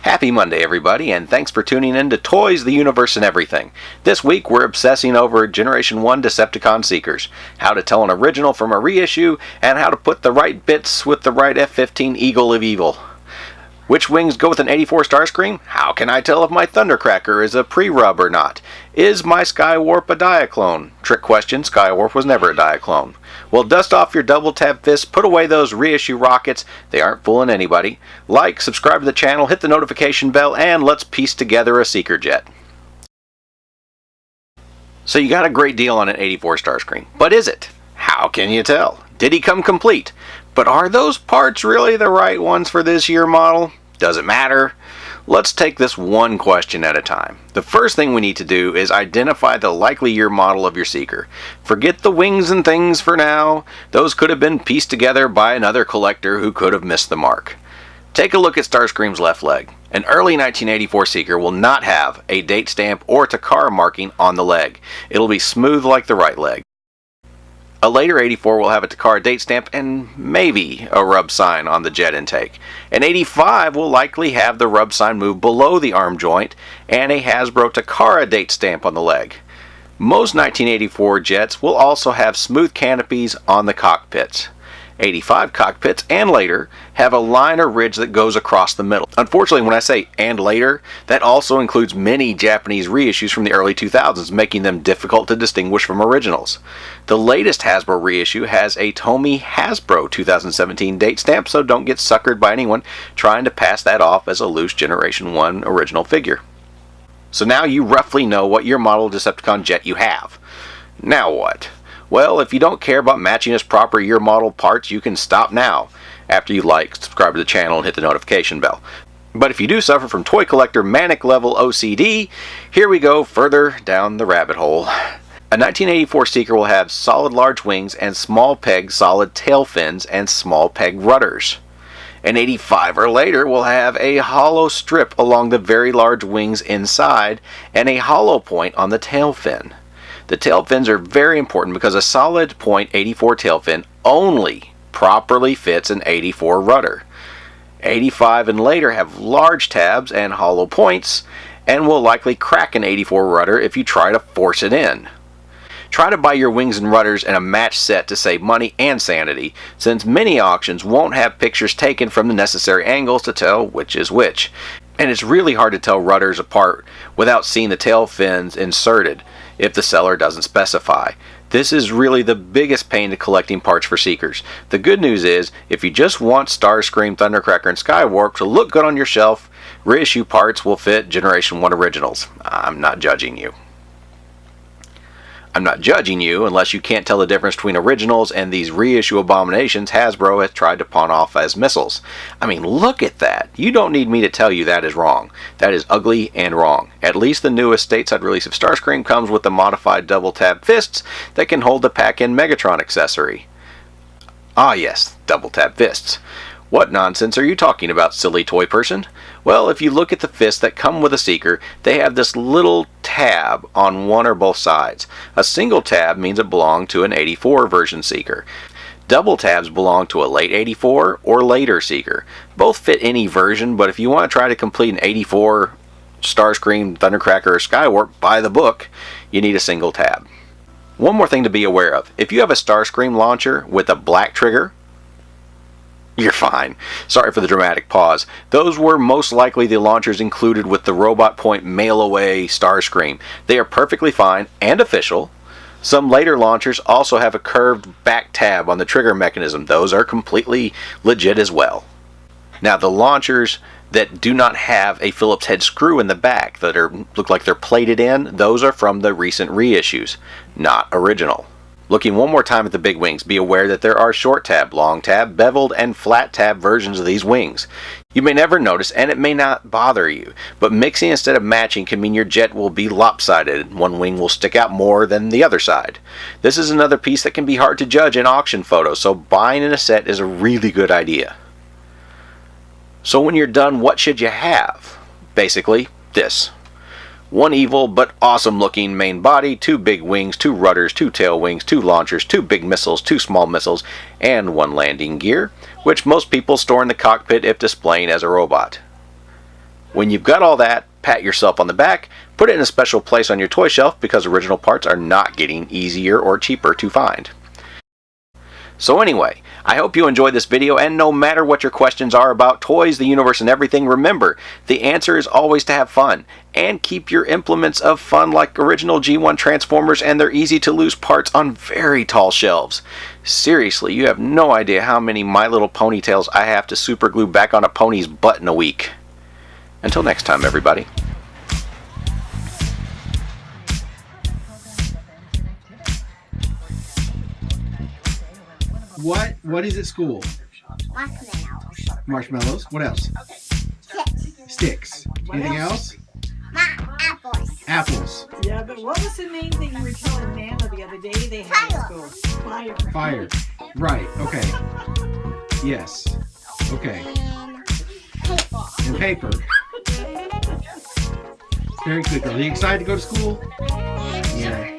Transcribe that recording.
Happy Monday, everybody, and thanks for tuning in to Toys, the Universe, and Everything. This week, we're obsessing over Generation 1 Decepticon Seekers, how to tell an original from a reissue, and how to put the right bits with the right F-15 Eagle of Evil. Which wings go with an 84 Starscream? How can I tell if my Thundercracker is a pre-rub or not? Is my Skywarp a Diaclone? Trick question, Skywarp was never a Diaclone. Well, dust off your double tap fists, put away those reissue rockets, they aren't fooling anybody. Like, subscribe to the channel, hit the notification bell, and let's piece together a Seeker Jet. So you got a great deal on an 84 Starscream, but is it? How can you tell? Did he come complete? But are those parts really the right ones for this year model? Does it matter? Let's take this one question at a time. The first thing we need to do is identify the likely year model of your Seeker. Forget the wings and things for now. Those could have been pieced together by another collector who could have missed the mark. Take a look at Starscream's left leg. An early 1984 Seeker will not have a date stamp or Takara marking on the leg. It'll be smooth like the right leg. A later 84 will have a Takara date stamp and maybe a rub sign on the jet intake. An 85 will likely have the rub sign move below the arm joint and a Hasbro Takara date stamp on the leg. Most 1984 jets will also have smooth canopies on the cockpits. 85 cockpits and later have a line or ridge that goes across the middle. Unfortunately, when I say and later, that also includes many Japanese reissues from the early 2000s, making them difficult to distinguish from originals. The latest Hasbro reissue has a Tomy Hasbro 2017 date stamp, so don't get suckered by anyone trying to pass that off as a loose Generation 1 original figure. So now you roughly know what year model Decepticon jet you have. Now what? Well, if you don't care about matching his proper year model parts, you can stop now, after you like, subscribe to the channel, and hit the notification bell. But if you do suffer from toy collector manic level OCD, here we go further down the rabbit hole. A 1984 Seeker will have solid large wings and small peg solid tail fins and small peg rudders. An 85 or later will have a hollow strip along the very large wings inside and a hollow point on the tail fin. The tail fins are very important because a solid point 84 tail fin only properly fits an 84 rudder. 85 and later have large tabs and hollow points and will likely crack an 84 rudder if you try to force it in. Try to buy your wings and rudders in a matched set to save money and sanity, since many auctions won't have pictures taken from the necessary angles to tell which is which. And it's really hard to tell rudders apart without seeing the tail fins inserted if the seller doesn't specify. This is really the biggest pain to collecting parts for Seekers. The good news is, if you just want Starscream, Thundercracker, and Skywarp to look good on your shelf, reissue parts will fit Generation 1 originals. I'm not judging you. I'm not judging you unless you can't tell the difference between originals and these reissue abominations Hasbro has tried to pawn off as missiles. I mean, look at that. You don't need me to tell you that is wrong. That is ugly and wrong. At least the newest stateside release of Starscream comes with the modified double tab fists that can hold the pack-in Megatron accessory. Ah yes, double tab fists. What nonsense are you talking about, silly toy person? Well, if you look at the fists that come with a Seeker, they have this little tab on one or both sides. A single tab means it belonged to an 84 version Seeker. Double tabs belong to a late 84 or later Seeker. Both fit any version, but if you want to try to complete an 84 Starscream, Thundercracker, or Skywarp by the book, you need a single tab. One more thing to be aware of. If you have a Starscream launcher with a black trigger, you're fine. Sorry for the dramatic pause. Those were most likely the launchers included with the Robot Point mail-away Starscream. They are perfectly fine and official. Some later launchers also have a curved back tab on the trigger mechanism. Those are completely legit as well. Now, the launchers that do not have a Phillips head screw in the back that look like they're plated in, those are from the recent reissues, not original. Looking one more time at the big wings, be aware that there are short tab, long tab, beveled, and flat tab versions of these wings. You may never notice, and it may not bother you, but mixing instead of matching can mean your jet will be lopsided. One wing will stick out more than the other side. This is another piece that can be hard to judge in auction photos, so buying in a set is a really good idea. So when you're done, what should you have? Basically, this. One evil but awesome looking main body, 2 big wings, 2 rudders, 2 tail wings, 2 launchers, 2 big missiles, 2 small missiles, and 1 landing gear, which most people store in the cockpit if displaying as a robot. When you've got all that, pat yourself on the back, put it in a special place on your toy shelf because original parts are not getting easier or cheaper to find. So anyway, I hope you enjoyed this video, and no matter what your questions are about toys, the universe, and everything, remember, the answer is always to have fun, and keep your implements of fun like original G1 Transformers and their easy-to-lose parts on very tall shelves. Seriously, you have no idea how many My Little Ponytails I have to superglue back on a pony's butt in a week. Until next time, everybody. What is at school? Marshmallows. Marshmallows. What else? Sticks. Anything else? Apples. Apples. Yeah, but what was the main thing you were telling Nana the other day they had at school? Fire. Fire. Right. Okay. Yes. Okay. And paper. Very good, girl. Are you excited to go to school? Yeah.